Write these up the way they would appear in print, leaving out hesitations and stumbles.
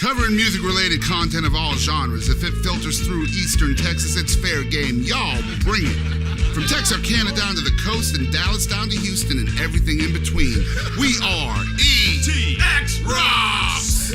Covering music-related content of all genres. If it filters through Eastern Texas, it's fair game. Y'all bring it. From Texarkana down to the coast and Dallas down to Houston and everything in between. We are ETX ROCKS!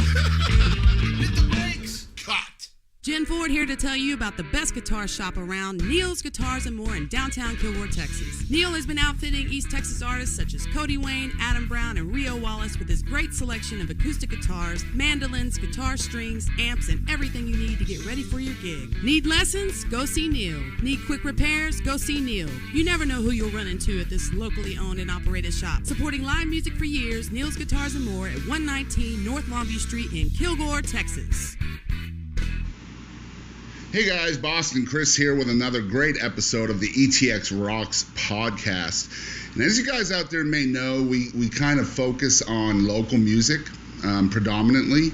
Hit the brakes. Cut. Jen Ford here to tell you about the best guitar shop around, Neil's Guitars and More in downtown Kilgore, Texas. Neil has been outfitting East Texas artists such as Cody Wayne, Adam Brown, and Rio Wallace with his great selection of acoustic guitars, mandolins, guitar strings, amps, and everything you need to get ready for your gig. Need lessons? Go see Neil. Need quick repairs? Go see Neil. You never know who you'll run into at this locally owned and operated shop. Supporting live music for years, Neil's Guitars and More at 119 North Longview Street in Kilgore, Texas. Hey guys, Boston Chris here with another great episode of the ETX ROCKS podcast. And as you guys out there may know, we kind of focus on local music predominantly.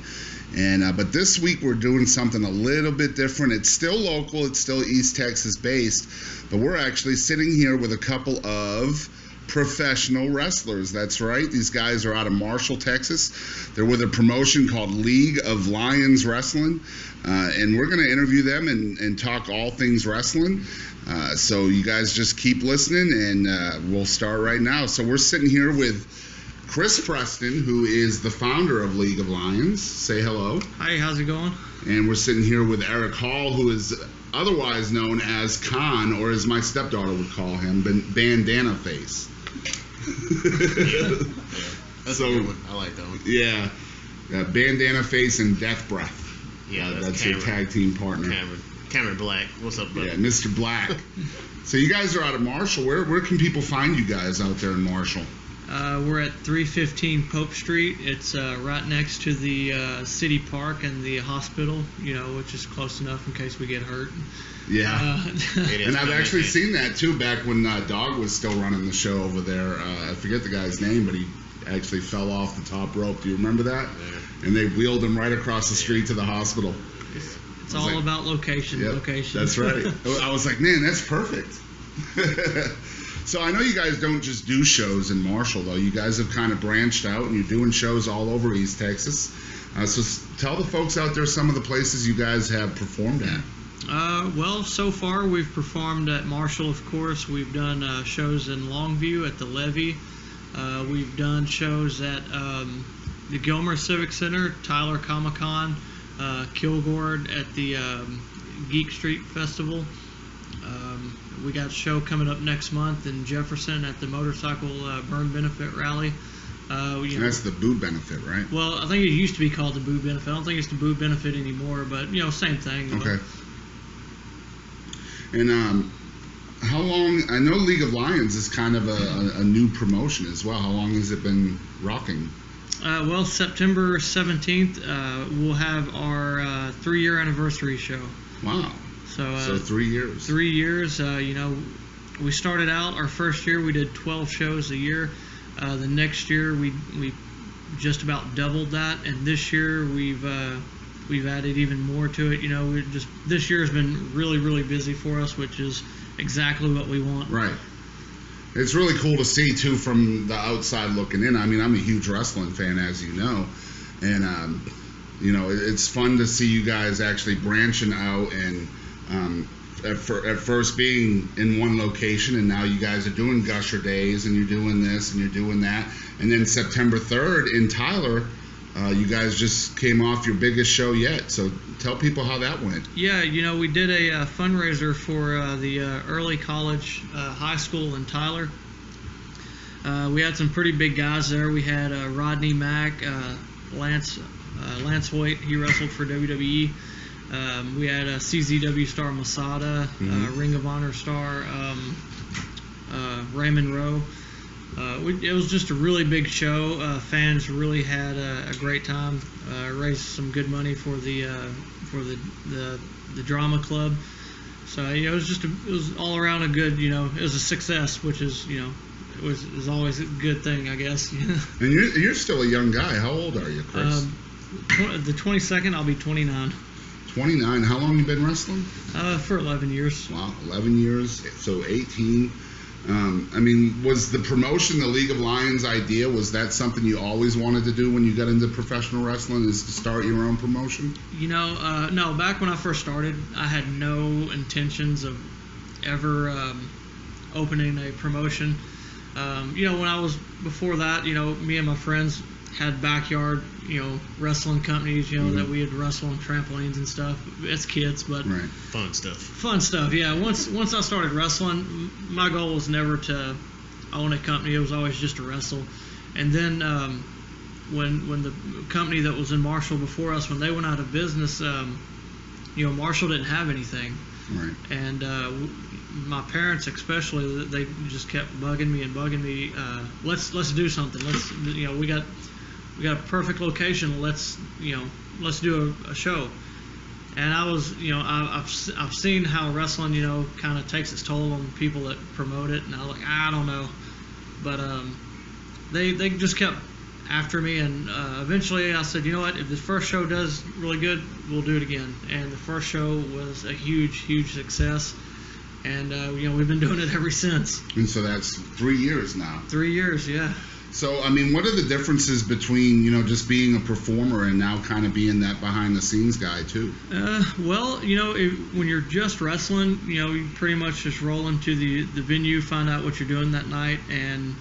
But this week we're doing something a little bit different. It's still local, it's still East Texas based, but we're actually sitting here with a couple of professional wrestlers. That's right. These guys are out of Marshall, Texas. They're with a promotion called League of Lions Wrestling. And we're going to interview them and talk all things wrestling. So you guys just keep listening and we'll start right now. So we're sitting here with Chris Preston, who is the founder of League of Lions. Say hello. Hi, how's it going? And we're sitting here with Eric Hall, who is otherwise known as Khan, or as my stepdaughter would call him, Bandana Face. That's so, a good one. I like that one. Yeah. Bandana Face and Death Breath. Yeah, that's your tag team partner. Cameron Black. What's up, bud? Yeah, Mr. Black. So you guys are out of Marshall. Where can people find you guys out there in Marshall? We're at 315 Pope Street. It's right next to the city park and the hospital, which is close enough in case we get hurt. Yeah. And I've actually seen that too back when Dog was still running the show over there. I forget the guy's name, but he actually fell off the top rope. Do you remember that? Yeah. And they wheeled him right across the street to the hospital. It's all about location. Yep, location. That's right. I was like, man, that's perfect. So I know you guys don't just do shows in Marshall, though. You guys have kind of branched out, and you're doing shows all over East Texas. So tell the folks out there some of the places you guys have performed at. Well, so far we've performed at Marshall, of course. We've done shows in Longview at the Levee. We've done shows at the Gilmer Civic Center, Tyler Comic-Con, Kilgore at the Geek Street Festival. We got a show coming up next month in Jefferson at the Motorcycle Burn Benefit Rally. That's the Boo Benefit, right? Well, I think it used to be called the Boo Benefit. I don't think it's the Boo Benefit anymore, but, same thing. Okay. And how long, I know League of Lions is kind of a new promotion as well. How long has it been rocking? Well, September 17th, we'll have our 3-year anniversary show. Wow. So 3 years. 3 years. We started out, our first year, we did 12 shows a year. The next year, we just about doubled that. And this year, we've added even more to it. This year has been really, really busy for us, which is exactly what we want. Right. It's really cool to see, too, from the outside looking in. I mean, I'm a huge wrestling fan, as you know. And, it's fun to see you guys actually branching out and at first being in one location, and now you guys are doing Gusher Days, and you're doing this, and you're doing that. And then September 3rd in Tyler, you guys just came off your biggest show yet. So tell people how that went. Yeah, we did a fundraiser for the early college high school in Tyler. We had some pretty big guys there. We had Rodney Mack, Lance Hoyt. He wrestled for WWE. We had a CZW star Masada, Ring of Honor star Raymond Rowe. It was just a really big show. Fans really had a great time. Raised some good money for the drama club. So it was all around a good. It was a success, which is is always a good thing, I guess. And you're still a young guy. How old are you, Chris? The 22nd, I'll be 29. 29. How long you been wrestling? For 11 years. Wow, 11 years. So 18. I mean, was the promotion the League of Lions idea? Was that something you always wanted to do when you got into professional wrestling, is to start your own promotion? No. Back when I first started, I had no intentions of ever opening a promotion. When I was before that, me and my friends had backyard, wrestling companies, that we had wrestled on trampolines and stuff as kids, but Right. Fun stuff. Yeah. Once I started wrestling, my goal was never to own a company. It was always just to wrestle. And then when the company that was in Marshall before us, when they went out of business, Marshall didn't have anything. Right. And my parents especially, they just kept bugging me. Let's do something. We got a perfect location. Let's do a show. And I was, I've seen how wrestling, kind of takes its toll on people that promote it. And I was like, I don't know. But they just kept after me. And eventually I said, you know what, if the first show does really good, we'll do it again. And the first show was a huge success. And, we've been doing it ever since. And so that's 3 years now. 3 years, yeah. So, I mean, what are the differences between, just being a performer and now kind of being that behind-the-scenes guy, too? When you're just wrestling, you pretty much just roll into the venue, find out what you're doing that night, and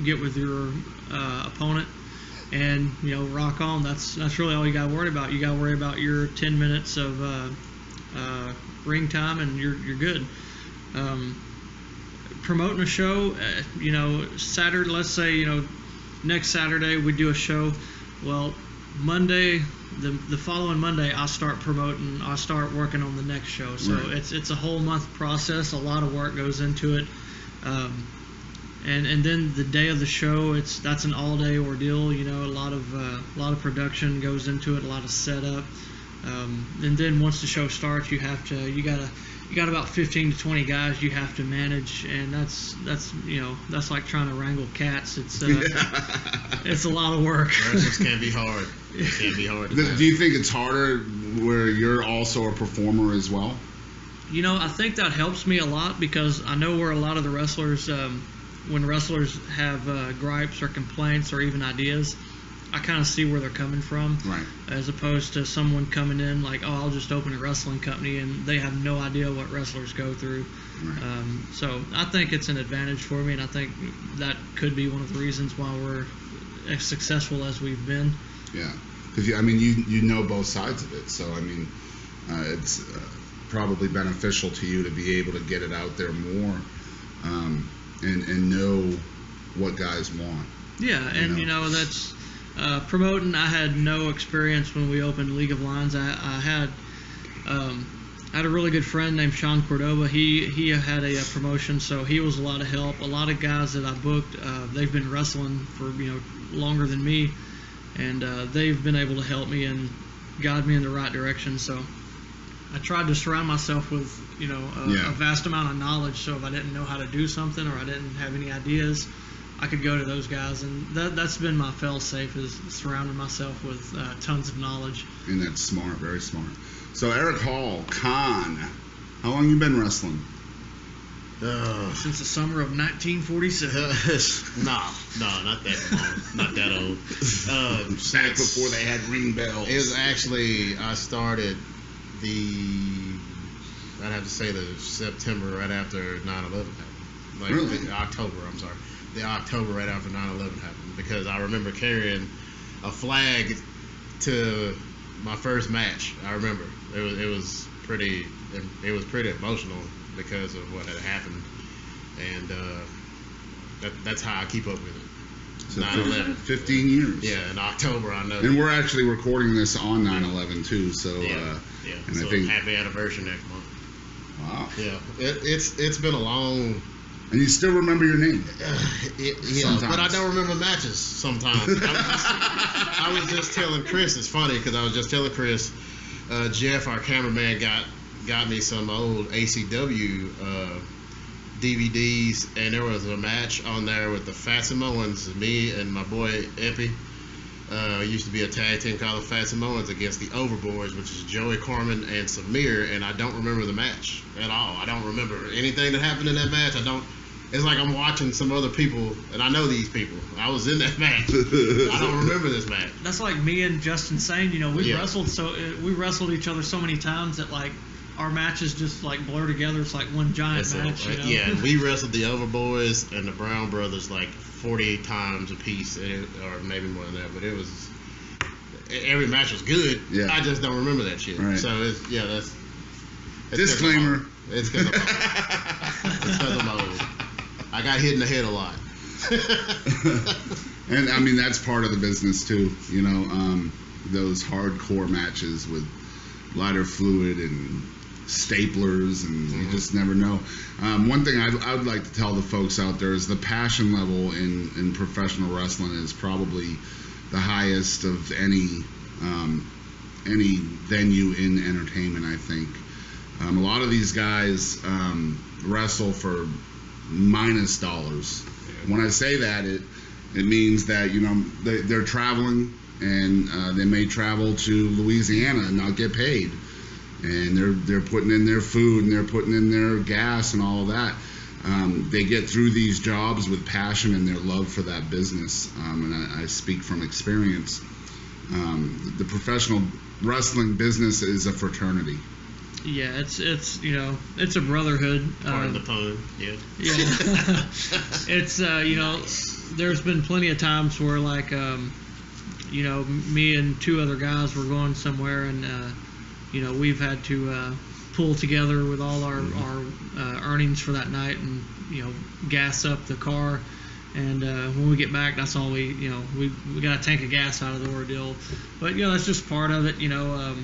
get with your opponent and, rock on. That's really all you got to worry about. You got to worry about your 10 minutes of ring time, and you're good. Promoting a show, Saturday, let's say, next Saturday we do a show. Well, Monday, the following Monday, I start working on the next show. So Right. it's a whole month process. A lot of work goes into it. And then the day of the show, that's an all-day ordeal. A lot of production goes into it, a lot of setup. And then once the show starts, you got about 15 to 20 guys you have to manage, and that's like trying to wrangle cats. It's it's a lot of work. Wrestlers can be hard. It can be hard. Do you think it's harder where you're also a performer as well? I think that helps me a lot, because I know where a lot of the wrestlers, when wrestlers have gripes or complaints or even ideas, I kind of see where they're coming from. Right. As opposed to someone coming in like, oh, I'll just open a wrestling company, and they have no idea what wrestlers go through. Right. So I think it's an advantage for me, and I think that could be one of the reasons why we're as successful as we've been. Yeah, because you know both sides of it, so it's probably beneficial to you to be able to get it out there more, and know what guys want. Yeah, and that's promoting. I had no experience when we opened League of Lions. I had a really good friend named Sean Cordova. He had a promotion, so he was a lot of help. A lot of guys that I booked, they've been wrestling for longer than me, and they've been able to help me and guide me in the right direction. So I tried to surround myself with a vast amount of knowledge. So if I didn't know how to do something, or I didn't have any ideas, I could go to those guys, and that's been my fail-safe, is surrounding myself with tons of knowledge. And that's smart, very smart. So Eric Hall, Khan, how long you been wrestling? Since the summer of 1947. No, not that long, not that old. Back before they had ring bells. It was actually, I started I'd have to say the September right after 9/11 happened. Really? The October right after 9/11 happened, because I remember carrying a flag to my first match. I remember it was pretty emotional because of what had happened, and that's how I keep up with it. So 9/11. 15 years. Yeah, in October, I know. And we're actually recording this on 9/11 too, so yeah. And So I think, happy anniversary next month. wow. Yeah, it's been a long. And you still remember your name? Yeah, but I don't remember matches sometimes. I was just telling Chris. It's funny because I was just telling Chris. Jeff, our cameraman, got me some old ACW DVDs, and there was a match on there with the Fat Samoans, me and my boy Epi. Used to be a tag team called the Fat Samoans against the Overboards, which is Joey Corman and Samir, and I don't remember the match at all. I don't remember anything that happened in that match. it's like I'm watching some other people, and I know these people. I was in that match. I don't remember this match. That's like me and Justin Sane. You know, we wrestled each other so many times that like our matches just like blur together. It's like one giant match. You know? Yeah, we wrestled the Overboys and the Brown Brothers like 48 times a piece, or maybe more than that. But it was every match was good. Yeah. I just don't remember that shit. Right. So that's disclaimer. It's because I'm old. I got hit in the head a lot. And I mean, that's part of the business too, you know, those hardcore matches with lighter fluid and staplers, and you just never know. One thing I would like to tell the folks out there is the passion level in professional wrestling is probably the highest of any venue in entertainment, I think. A lot of these guys wrestle for minus dollars. When I say that, it means that, you know, they're traveling, and they may travel to Louisiana and not get paid, and they're putting in their food and they're putting in their gas and all of that. They get through these jobs with passion and their love for that business, and I speak from experience. The professional wrestling business is a fraternity. Yeah, it's you know, it's a brotherhood. Part of the pun, yeah. Yeah. It's you know, there's been plenty of times where like you know, me and two other guys were going somewhere, and you know, we've had to pull together with all our earnings for that night, and you know, gas up the car. And when we get back, that's all we got a tank of gas out of the ordeal. But you know, that's just part of it. You know.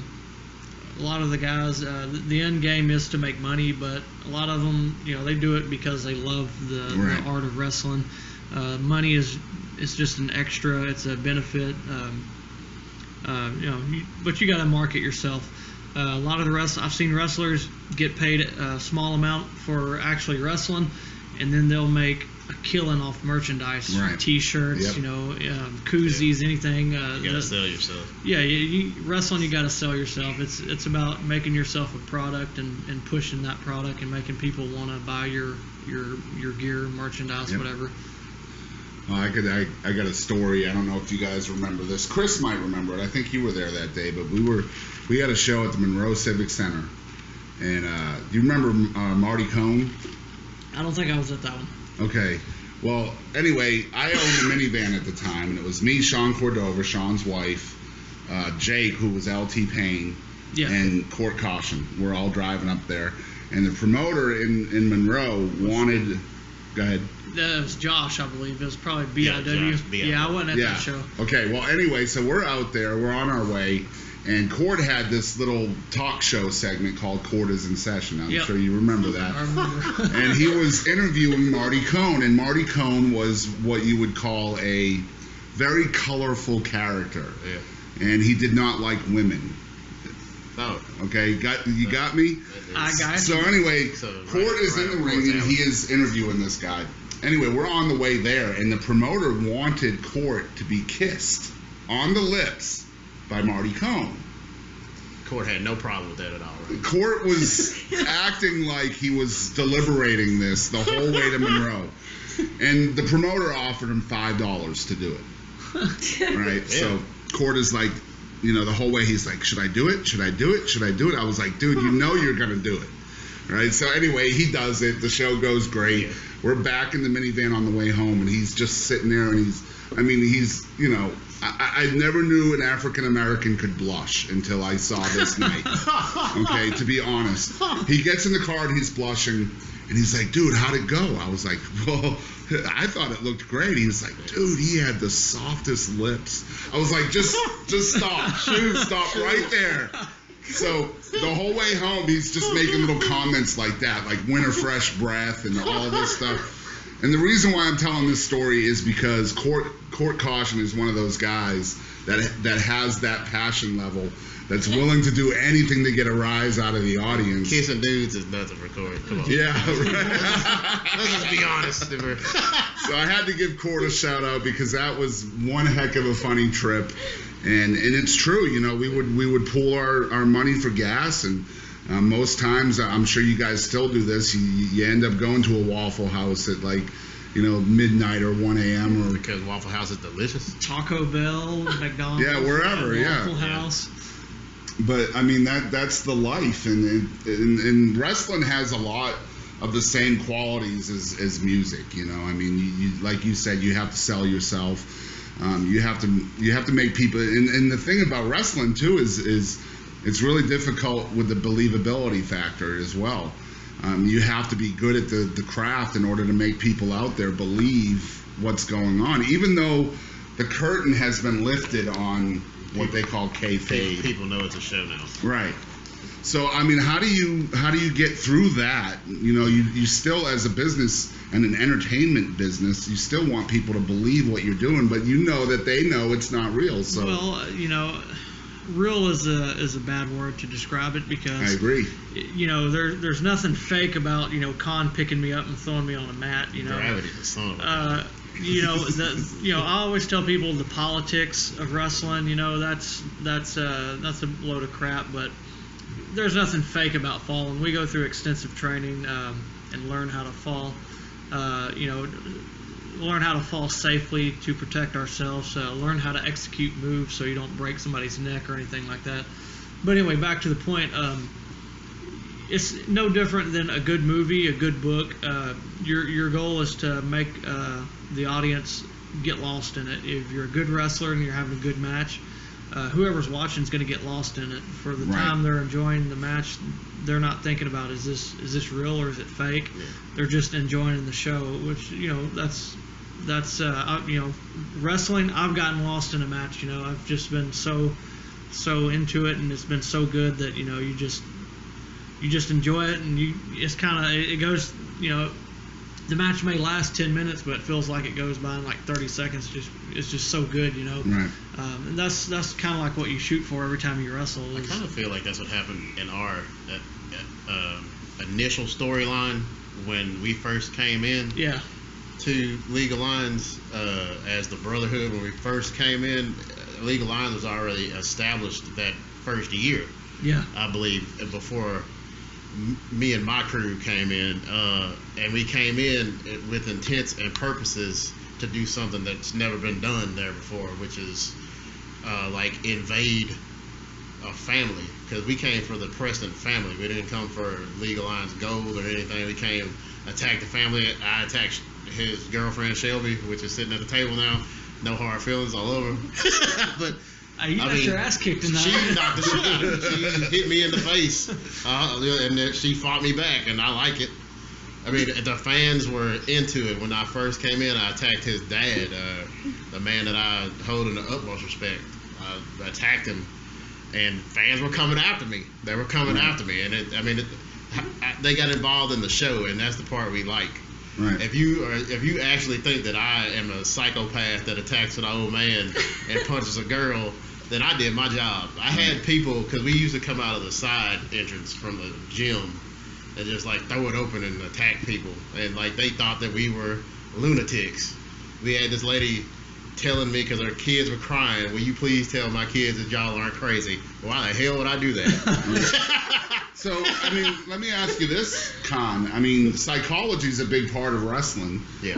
A lot of the guys, the end game is to make money, but a lot of them, you know, they do it because they love the art of wrestling. Money is just an extra; it's a benefit. You know, but you got to market yourself. A lot of I've seen wrestlers get paid a small amount for actually wrestling, and then they'll make a killing off merchandise, T-shirts, you know, koozies, anything. You gotta sell yourself. Yeah, wrestling, you gotta sell yourself. It's about making yourself a product and pushing that product and making people want to buy your gear, merchandise, whatever. Well, I got a story. I don't know if you guys remember this. Chris might remember it. I think you were there that day, but we had a show at the Monroe Civic Center, and do you remember Marty Cohn? I don't think I was at that one. Okay. Well, anyway, I owned a minivan at the time, and it was me, Sean Cordova, Sean's wife, Jake, who was LT Payne, and Court Caution. We're all driving up there. And the promoter in Monroe wanted... Go ahead. That was Josh, I believe. It was probably BIW. Yeah, I wasn't at that show. Okay, well, anyway, so we're out there. We're on our way. And Court had this little talk show segment called Court is in Session. I'm sure you remember that. I remember. And he was interviewing Marty Cohn, and Marty Cohn was what you would call a very colorful character. Yeah. And he did not like women. Oh. Okay, you got me? I got you. So anyway, Court is in the ring, and he is interviewing this guy. Anyway, we're on the way there, and the promoter wanted Court to be kissed on the lips by Marty Cohn. Court had no problem with that at all, right? Court was acting like he was deliberating this the whole way to Monroe. And the promoter offered him $5 to do it. Right? Yeah. So Court is like, you know, the whole way he's like, should I do it? Should I do it? Should I do it? I was like, dude, you know you're going to do it. Right? So anyway, he does it. The show goes great. Yeah. We're back in the minivan on the way home, and he's just sitting there, and he's, you know, I never knew an African American could blush until I saw this night. Okay, to be honest. He gets in the car and he's blushing, and he's like, dude, how'd it go? I was like, well, I thought it looked great. He was like, dude, he had the softest lips. I was like, just stop. Shoot, stop right there. So the whole way home, he's just making little comments like that, like winter fresh breath and all of this stuff. And the reason why I'm telling this story is because Court Caution is one of those guys that has that passion level, that's willing to do anything to get a rise out of the audience. Kissing dudes is nothing for Court. Come on. Yeah, right. Let's just be honest. So I had to give Court a shout out because that was one heck of a funny trip. And it's true, you know, we would pool our money for gas, and Most times, I'm sure you guys still do this. You end up going to a Waffle House at like, midnight or 1 a.m. or because Waffle House is delicious. Taco Bell, McDonald's. Yeah, wherever. Waffle House. But I mean that's the life, and wrestling has a lot of the same qualities as music. I mean, you like you said, you have to sell yourself. You have to make people. And the thing about wrestling too is it's really difficult with the believability factor as well. You have to be good at the craft in order to make people out there believe what's going on, even though the curtain has been lifted on what they call kayfabe. People know it's a show now. Right. So I mean, how do you get through that? You still, as a business and an entertainment business, you still want people to believe what you're doing, but that they know it's not real. So well, real is a bad word to describe it, because I agree. There's nothing fake about Khan picking me up and throwing me on a mat. Gravity, the son of a I always tell people the politics of wrestling. That's a load of crap. But there's nothing fake about falling. We go through extensive training and learn how to fall. Learn how to fall safely to protect ourselves. Learn how to execute moves so you don't break somebody's neck or anything like that. But anyway, back to the point. It's no different than a good movie, a good book. Your goal is to make the audience get lost in it. If you're a good wrestler and you're having a good match, whoever's watching is going to get lost in it. For the time they're enjoying the match, they're not thinking about is this real or is it fake. Yeah. They're just enjoying the show, which that's wrestling. I've gotten lost in a match. I've just been so into it, and it's been so good that you just enjoy it, and it goes. The match may last 10 minutes, but it feels like it goes by in like 30 seconds. It's just so good, Right. And that's kind of like what you shoot for every time you wrestle. I kind of feel like that's what happened in our initial storyline when we first came in. Yeah. To League of Lions as the Brotherhood. When we first came in, League of Lions was already established that first year. Yeah. I believe before me and my crew came in, and we came in with intents and purposes to do something that's never been done there before, which is like invade a family, because we came for the Preston family. We didn't come for League of Lions Gold or anything. We came attack the family. I attacked his girlfriend Shelby, which is sitting at the table now. No hard feelings all over. But you got your ass kicked in that. She knocked the shit out of me. She hit me in the face, and then she fought me back, and I like it. I mean, the fans were into it. When I first came in, I attacked his dad, the man that I hold in the utmost respect. I attacked him, and fans were coming after me. They were coming after me, and they got involved in the show, and that's the part we like. Right. If you actually think that I am a psychopath that attacks an old man and punches a girl, then I did my job. I had people, because we used to come out of the side entrance from the gym and just like throw it open and attack people, and like they thought that we were lunatics. We had this lady telling me, because her kids were crying, will you please tell my kids that y'all aren't crazy? Why the hell would I do that? So, I mean, let me ask you this, Con. I mean, psychology is a big part of wrestling. Yeah.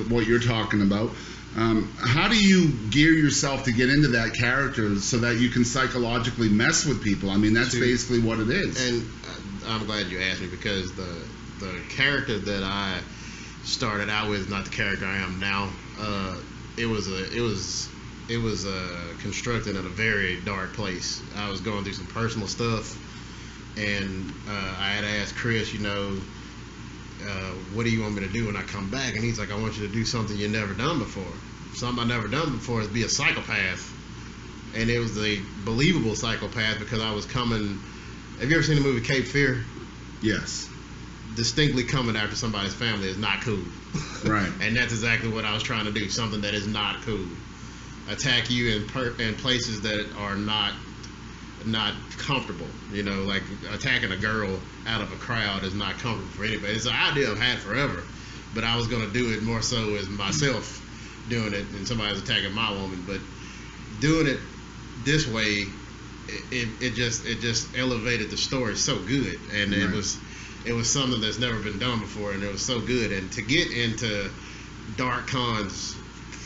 What you're talking about. How do you gear yourself to get into that character so that you can psychologically mess with people? I mean, that's basically what it is. And I'm glad you asked me, because the character that I started out with is not the character I am now. It was constructed in a very dark place. I was going through some personal stuff, and I had asked Chris, what do you want me to do when I come back? And he's like, I want you to do something you've never done before. Something I've never done before is be a psychopath. And it was a believable psychopath, because I was coming. Have you ever seen the movie Cape Fear? Yes. Distinctly coming after somebody's family is not cool. Right. And that's exactly what I was trying to do. Something that is not cool. Attack you in places that are not comfortable. Like attacking a girl out of a crowd is not comfortable for anybody. It's an idea I've had forever, but I was going to do it more so as myself doing it, and somebody's attacking my woman. But doing it this way it just elevated the story so good, and it was something that's never been done before, and it was so good. And to get into Dark Khan's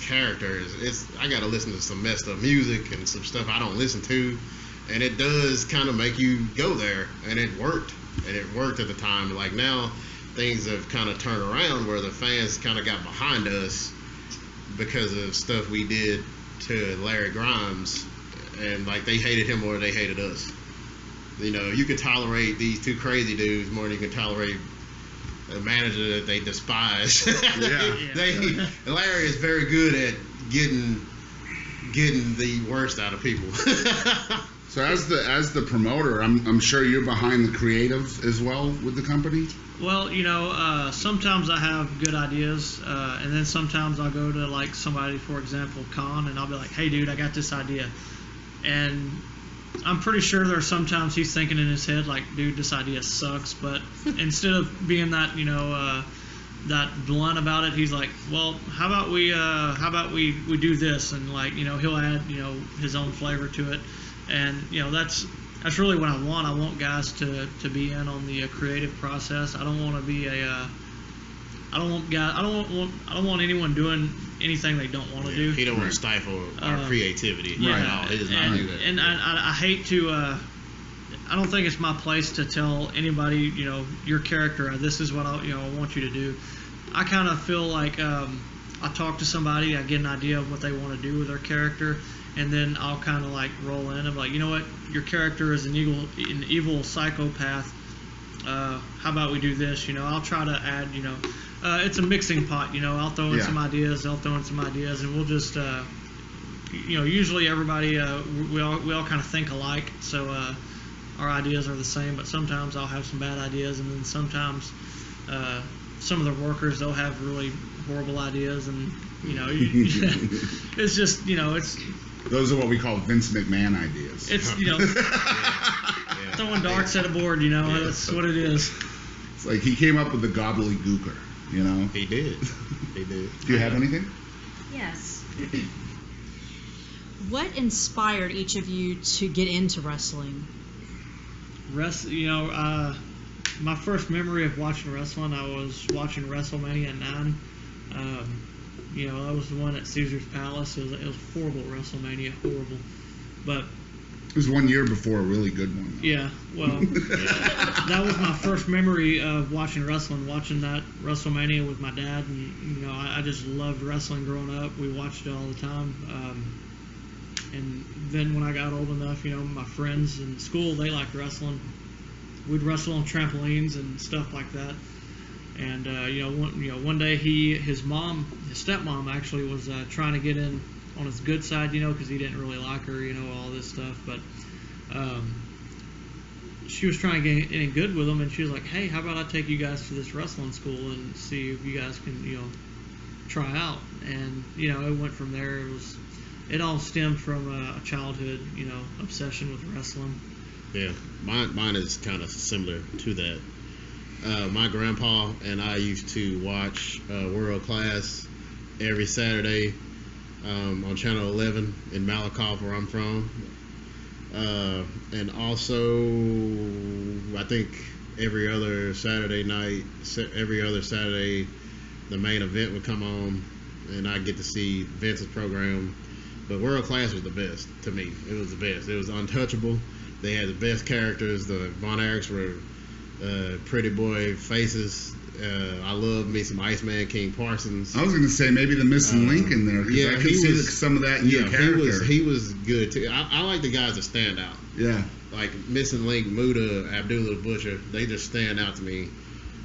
characters, I got to listen to some messed up music and some stuff I don't listen to, and it does kind of make you go there, and it worked at the time. Like now, things have kind of turned around where the fans kind of got behind us because of stuff we did to Larry Grimes, and like they hated him more than they hated us. You know, you can tolerate these two crazy dudes more than you can tolerate a manager that they despise. Larry is very good at getting the worst out of people. So as the promoter, I'm sure you're behind the creative as well with the company. Well, you know, sometimes I have good ideas, and then sometimes I'll go to like somebody, for example, Khan, and I'll be like, "Hey, dude, I got this idea," and I'm pretty sure there's sometimes he's thinking in his head like, "Dude, this idea sucks," but instead of being that, you know, that blunt about it, he's like, "Well, how about we do this?" And like, you know, he'll add, you know, his own flavor to it, and you know, that's really what I want. I want guys to be in on the creative process. I don't want to be I don't want anyone doing anything they don't want to do. He don't want to stifle our creativity. Yeah, no, he does not do that. And I hate to. I don't think it's my place to tell anybody, you know, your character. This is what I want you to do. I kind of feel like I talk to somebody, I get an idea of what they want to do with their character, and then I'll kind of like roll in. I'm like, you know what, your character is an evil psychopath. How about we do this? You know, I'll try to add, you know, it's a mixing pot. You know, I'll throw in some ideas. They'll throw in some ideas, and we'll just, you know, usually everybody, we all kind of think alike, so our ideas are the same. But sometimes I'll have some bad ideas, and then sometimes some of the workers, they'll have really horrible ideas, and you know, it's just, you know, it's. Those are what we call Vince McMahon ideas. It's, you know, throwing darts at a board, you know, that's what it is. It's like he came up with the gobbledygooker, you know? He did. Do you have anything? Yes. What inspired each of you to get into wrestling? You know, my first memory of watching wrestling, I was watching WrestleMania 9. You know, that was the one at Caesar's Palace. It was horrible, WrestleMania, horrible. But it was 1 year before a really good one. Though. Yeah, well, that was my first memory of watching wrestling, watching that WrestleMania with my dad. And, you know, I just loved wrestling growing up. We watched it all the time. And then when I got old enough, you know, my friends in school, they liked wrestling. We'd wrestle on trampolines and stuff like that. And one day his stepmom actually was trying to get in on his good side, you know, because he didn't really like her, you know, all this stuff. But she was trying to get in good with him, and she was like, "Hey, how about I take you guys to this wrestling school and see if you guys can, you know, try out." And you know, it went from there. It all stemmed from a childhood, you know, obsession with wrestling. Yeah, mine is kind of similar to that. My grandpa and I used to watch World Class every Saturday on Channel 11 in Malakoff, where I'm from. And also, I think every other Saturday, the main event would come on, and I'd get to see Vince's program. But World Class was the best to me. It was the best. It was untouchable. They had the best characters. The Von Erichs were pretty boy faces. I love me some Iceman King Parsons. I was going to say maybe the missing link in there. Yeah, I could see some of that in your character. He was good too. I like the guys that stand out. Yeah. Like Missing Link, Muda, Abdullah the Butcher. They just stand out to me.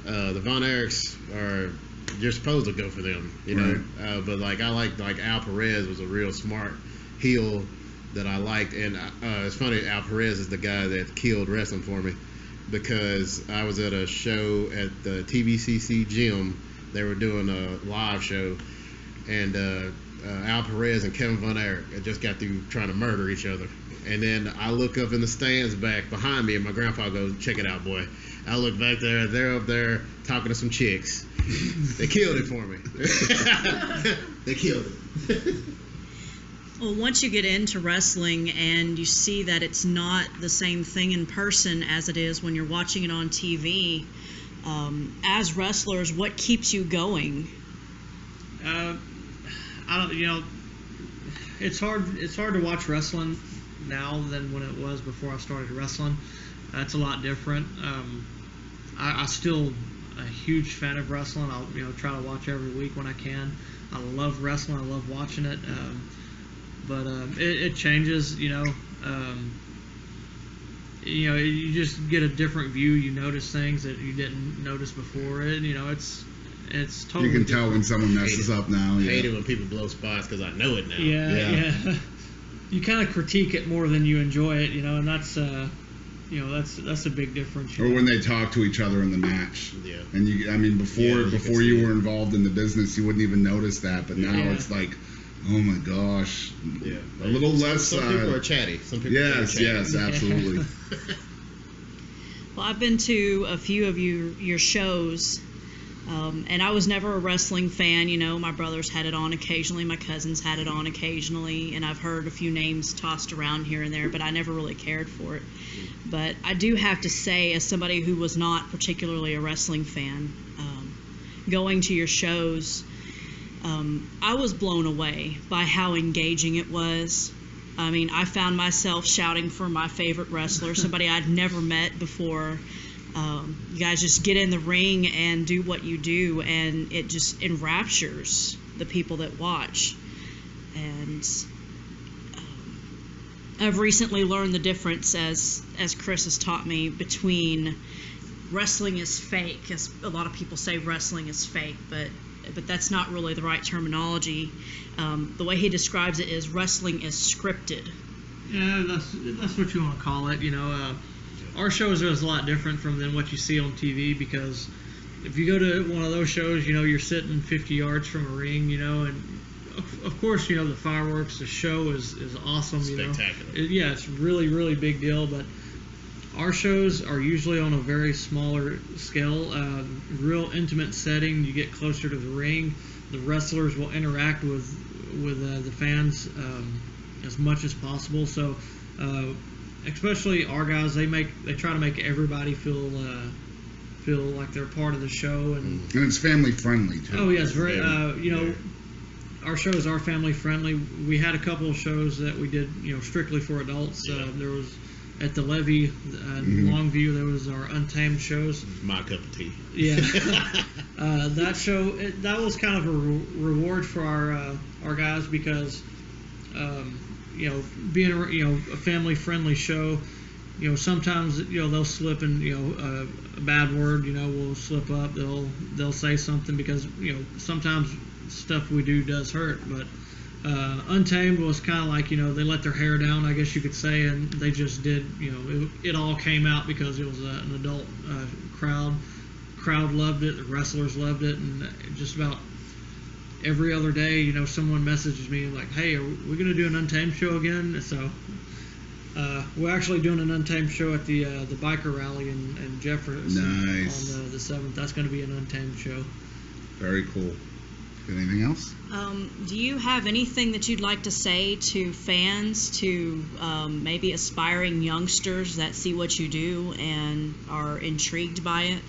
The Von Erichs are. You're supposed to go for them, you know. Right. But like I like Al Perez was a real smart heel that I liked, and it's funny. Al Perez is the guy that killed wrestling for me, because I was at a show at the TVCC gym. They were doing a live show, and Al Perez and Kevin Von Erich had just got through trying to murder each other. And then I look up in the stands back behind me, and my grandpa goes, "Check it out, boy." I look back there, they're up there talking to some chicks. They killed it for me. They killed it. Well, once you get into wrestling and you see that it's not the same thing in person as it is when you're watching it on TV, as wrestlers, what keeps you going? I don't, it's hard to watch wrestling now than when it was before I started wrestling. It's a lot different. I still a huge fan of wrestling. I'll try to watch every week when I can. I love wrestling. I love watching it. But it changes. You just get a different view. You notice things that you didn't notice before. It's totally. You can different. tell when someone messes up now. I hate it when people blow spots because I know it now. Yeah. You kind of critique it more than you enjoy it, and that's that's a big difference. Or when they talk to each other in the match. Yeah. And before you were involved in the business, you wouldn't even notice that, but now it's like, oh my gosh. Yeah. A little less. Some people are chatty. Some people are chatty. Yes, absolutely. Well, I've been to a few of your shows. And I was never a wrestling fan. My brothers had it on occasionally, my cousins had it on occasionally, and I've heard a few names tossed around here and there, but I never really cared for it. But I do have to say, as somebody who was not particularly a wrestling fan, going to your shows, I was blown away by how engaging it was. I mean, I found myself shouting for my favorite wrestler, somebody I'd never met before. You guys just get in the ring and do what you do, and it just enraptures the people that watch. And I've recently learned the difference, as Chris has taught me, between wrestling is fake, as a lot of people say wrestling is fake, but that's not really the right terminology. The way he describes it is wrestling is scripted. Yeah, that's what you want to call it. Our shows are a lot different than what you see on TV, because if you go to one of those shows, you're sitting 50 yards from a ring, and of course, the fireworks, the show is awesome. Spectacular. It's really, really big deal, but our shows are usually on a very smaller scale, real intimate setting. You get closer to the ring. The wrestlers will interact with the fans as much as possible. So. Especially our guys, they try to make everybody feel like they're part of the show, and it's family friendly too. Oh yes, very. Our shows are family friendly. We had a couple of shows that we did, strictly for adults. There was at the Levee, Longview. There was our Untamed shows. My cup of tea. Yeah, that show that was kind of a reward for our guys, because. Being a family-friendly show, sometimes they'll slip in a bad word. Will slip up. They'll say something, because sometimes stuff we do does hurt. But Untamed was kind of like they let their hair down, I guess you could say, and they just did. It all came out because it was an adult crowd. Crowd loved it. The wrestlers loved it, and just about. Every other day, someone messages me like, "Hey, are we going to do an Untamed show again?" So we're actually doing an Untamed show at the biker rally in Jefferson nice. On the 7th. That's going to be an Untamed show. Very cool. Anything else? Do you have anything that you'd like to say to fans, to maybe aspiring youngsters that see what you do and are intrigued by it?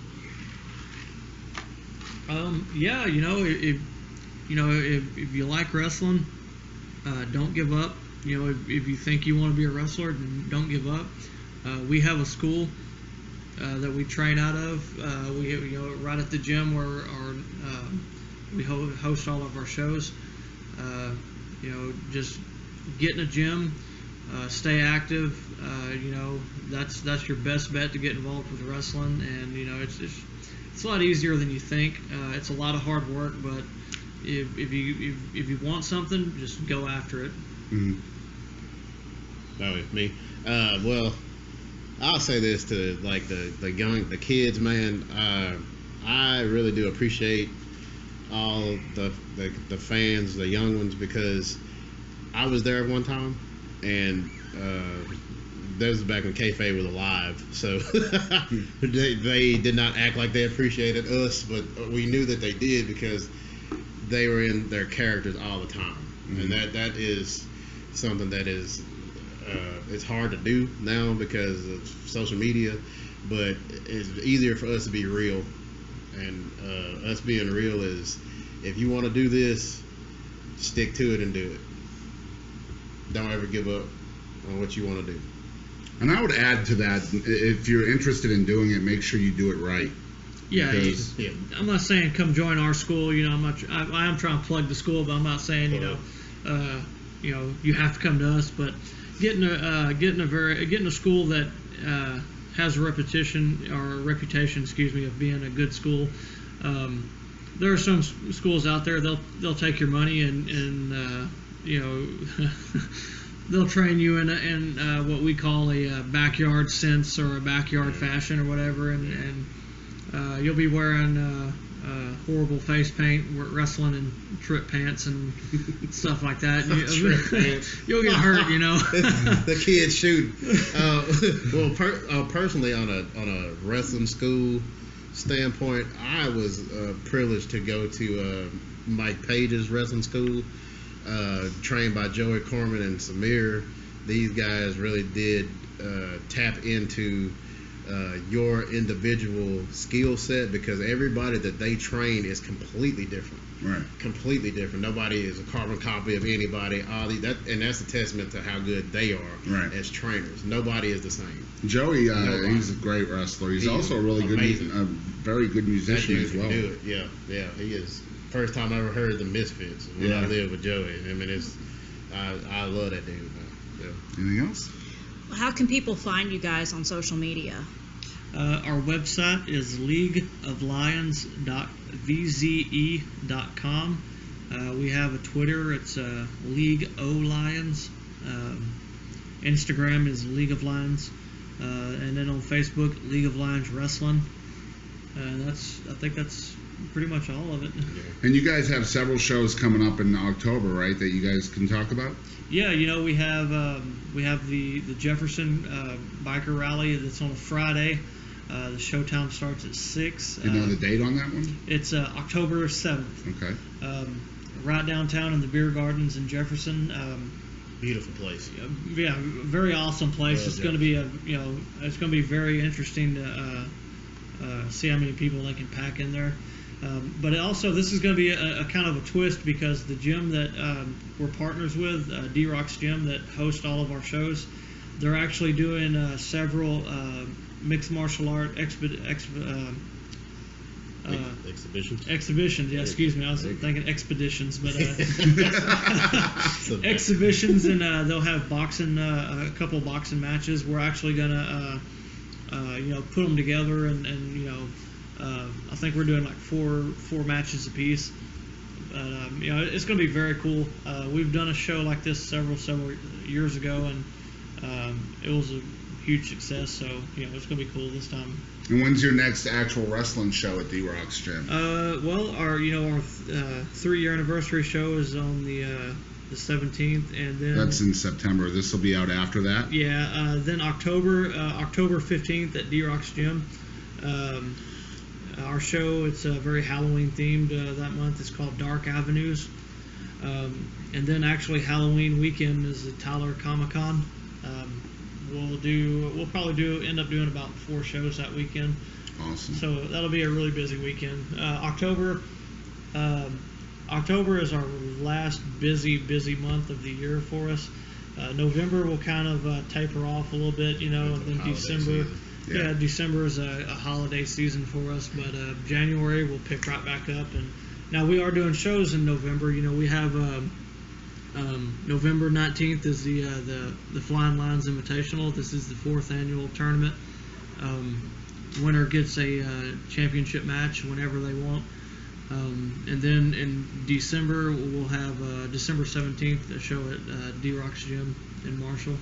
If you like wrestling, don't give up. If you think you want to be a wrestler, then don't give up. We have a school that we train out of. We right at the gym where we host all of our shows. Just get in a gym, stay active. That's your best bet to get involved with wrestling, and it's a lot easier than you think. It's a lot of hard work, but if you want something, just go after it. Mm-hmm. Oh, me. Well, I'll say this to like the kids, man. I really do appreciate all the fans, the young ones, because I was there at one time, and that was back when kayfabe was alive. So they did not act like they appreciated us, but we knew that they did because they were in their characters all the time. Mm-hmm. And that is something that is it's hard to do now because of social media, but it's easier for us to be real. And us being real is, if you want to do this, stick to it and do it. Don't ever give up on what you want to do. And I would add to that, if you're interested in doing it, make sure you do it right. Yeah, Because- I'm not saying come join our school. You know, I am trying to plug the school, but I'm not saying you have to come to us. But getting a school that has a reputation, of being a good school. There are some schools out there, they'll take your money and they'll train you in what we call a backyard sense or a backyard fashion or whatever, and you'll be wearing horrible face paint, wrestling in trip pants and stuff like that. You'll get hurt, you know. The kids shoot. Personally, on a wrestling school standpoint, I was privileged to go to Mike Page's wrestling school, trained by Joey Corman and Samir. These guys really did tap into your individual skill set, because everybody that they train is completely different. Right. Completely different. Nobody is a carbon copy of anybody. And that's a testament to how good they are as trainers. Nobody is the same. Joey, he's a great wrestler. He's also a really amazing. good, very good musician as well. Do it. Yeah, he is. First time I ever heard the Misfits when I lived with Joey. I mean, I love that dude, man. Yeah. Anything else? How can people find you guys on social media? Our website is leagueoflions.vze.com. We have a Twitter. It's League O Lions. Instagram is League of Lions. And then on Facebook, League of Lions Wrestling. I think that's pretty much all of it. And you guys have several shows coming up in October, right, that you guys can talk about? Yeah, we have the Jefferson biker rally that's on a Friday. The showtime starts at 6. Do you know the date on that one? It's October 7th. Okay. Right downtown in the beer gardens in Jefferson. Beautiful place. Yeah, very awesome place. It's going to be it's going to be very interesting to see how many people they can pack in there. But this is going to be a kind of a twist, because the gym that we're partners with, D-Rock's Gym, that hosts all of our shows, they're actually doing several mixed martial art exhibitions. Exhibitions, yeah. Excuse me, I was thinking expeditions, but exhibitions, and they'll have boxing, a couple of boxing matches. We're actually gonna, put them together, and I think we're doing like four matches apiece. But it's gonna be very cool. We've done a show like this several years ago, and it was a huge success. So it's gonna be cool this time. And when's your next actual wrestling show at D-Rock's Gym? Our 3-year anniversary show is on the 17th, and then That's in September. This will be out after that. Yeah. Then October 15th at D-Rock's Gym. Our show, it's very Halloween themed that month. It's called Dark Avenues. And then actually Halloween weekend is the Tyler Comic-Con. We'll probably end up doing about 4 shows that weekend. Awesome. So that'll be a really busy weekend. October is our last busy month of the year for us. November will kind of taper off a little bit, and then December. Yeah, December is a holiday season for us, but January we'll pick right back up. And now we are doing shows in November. We have November 19th is the Flying Lions Invitational. This is the 4th annual tournament. Winner gets a championship match whenever they want. And then in December we'll have December 17th a show at D-Rock's Gym in Marshall.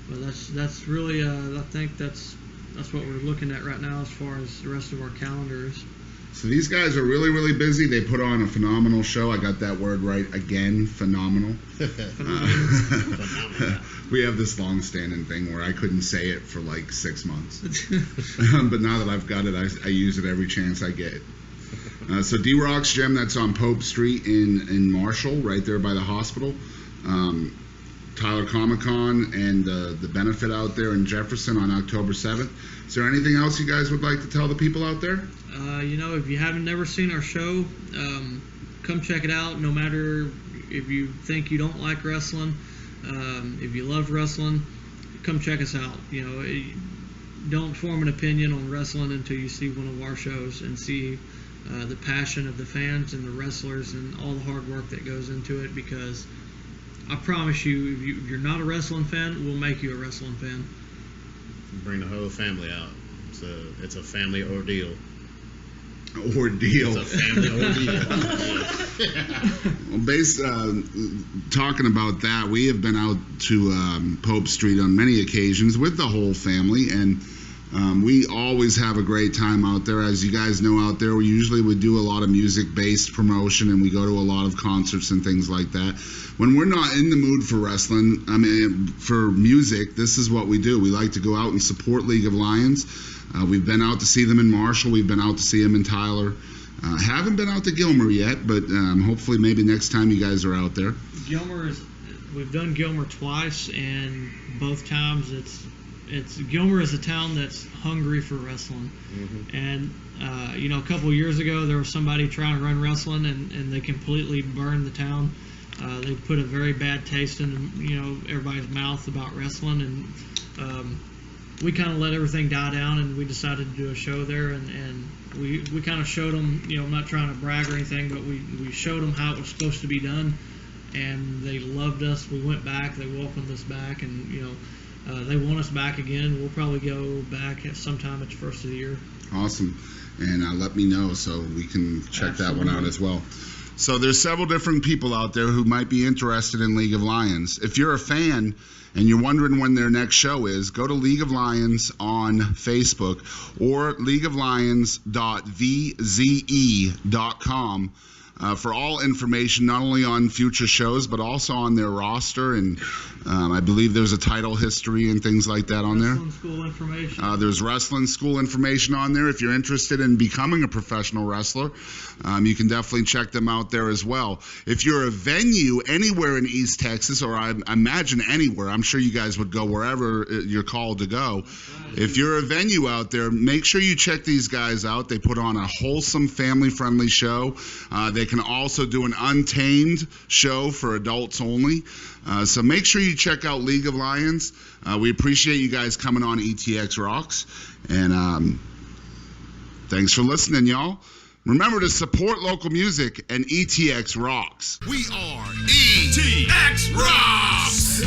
But that's really I think that's what we're looking at right now as far as the rest of our calendars. So these guys are really, really busy. They put on a phenomenal show. I got that word right again, phenomenal. We have this long-standing thing where I couldn't say it for like 6 months. But now that I've got it, I use it every chance I get. So D-Rock's Gym, that's on Pope Street in Marshall, right there by the hospital. Tyler Comic-Con and the benefit out there in Jefferson on October 7th. Is there anything else you guys would like to tell the people out there? If you haven't never seen our show, come check it out. No matter if you think you don't like wrestling, if you love wrestling, come check us out. Don't form an opinion on wrestling until you see one of our shows and see the passion of the fans and the wrestlers and all the hard work that goes into it, because I promise you, if you're not a wrestling fan, we'll make you a wrestling fan. Bring the whole family out. It's a family ordeal. Ordeal. It's a family ordeal. Well, talking about that, we have been out to Pope Street on many occasions with the whole family, and we always have a great time out there. As you guys know out there, we usually would do a lot of music-based promotion, and we go to a lot of concerts and things like that. When we're not in the mood for wrestling, for music, this is what we do. We like to go out and support League of Lions. We've been out to see them in Marshall. We've been out to see them in Tyler. Haven't been out to Gilmer yet, but hopefully maybe next time you guys are out there. We've done Gilmer twice, and both times Gilmer is a town that's hungry for wrestling. Mm-hmm. And a couple of years ago there was somebody trying to run wrestling, and they completely burned the town. They put a very bad taste in everybody's mouth about wrestling, and we kind of let everything die down, and we decided to do a show there, and we kind of showed them, I'm not trying to brag or anything, but we showed them how it was supposed to be done, and they loved us. We went back, they welcomed us back, and they want us back again. We'll probably go back at sometime at the first of the year. Awesome. And let me know so we can check Absolutely. that one out as well. So there's several different people out there who might be interested in League of Lions. If you're a fan and you're wondering when their next show is, go to League of Lions on Facebook or leagueoflions.vze.com for all information, not only on future shows, but also on their roster. And I believe there's a title history and things like that on there. Wrestling school information. There's wrestling school information on there. If you're interested in becoming a professional wrestler, you can definitely check them out there as well. If you're a venue anywhere in East Texas, or I imagine anywhere, I'm sure you guys would go wherever you're called to go. If you're a venue out there, make sure you check these guys out. They put on a wholesome, family-friendly show. They can also do an untamed show for adults only. So make sure you check out League of Lions. We appreciate you guys coming on ETX Rocks. And thanks for listening, y'all. Remember to support local music, and ETX rocks. We are ETX Rocks!